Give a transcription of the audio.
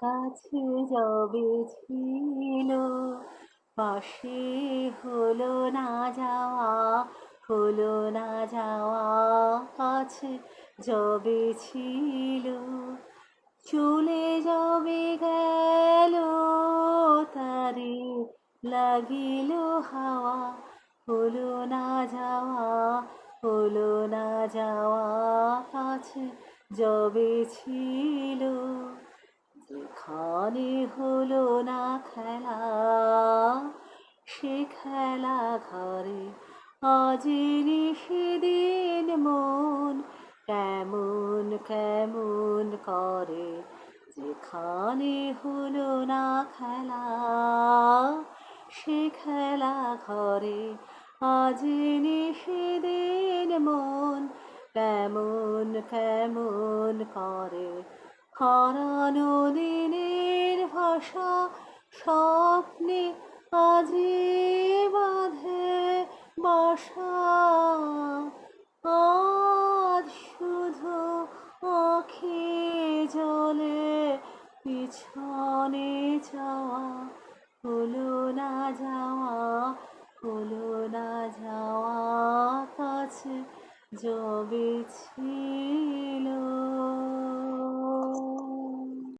কাছে যবে ছিল পাশে হলো না যাওয়া, হলো না যাওয়া। কাছে যবে ছিল চলে যাবে গেল, তারে লাগিল হাওয়া, হলো না যাওয়া, হলো না যাওয়া। কাছে যবে ছিল যেখানে হলো না খেলা, সে খেলা ঘরে আজ সেদিন মন কেমন কেমন করে। যেখানে হলো না খেলা, সে খেলা ঘরে আজ সেদিন মন কেমন কেমন করে। হারানো দিনের ভাষা স্বপ্নে আজি বাঁধে বাসা। আজ শুধু আঁখি জলে পিছনে যাওয়া, হলো না যাওয়া, হলো না যাওয়া। কাছে যবে ছিল।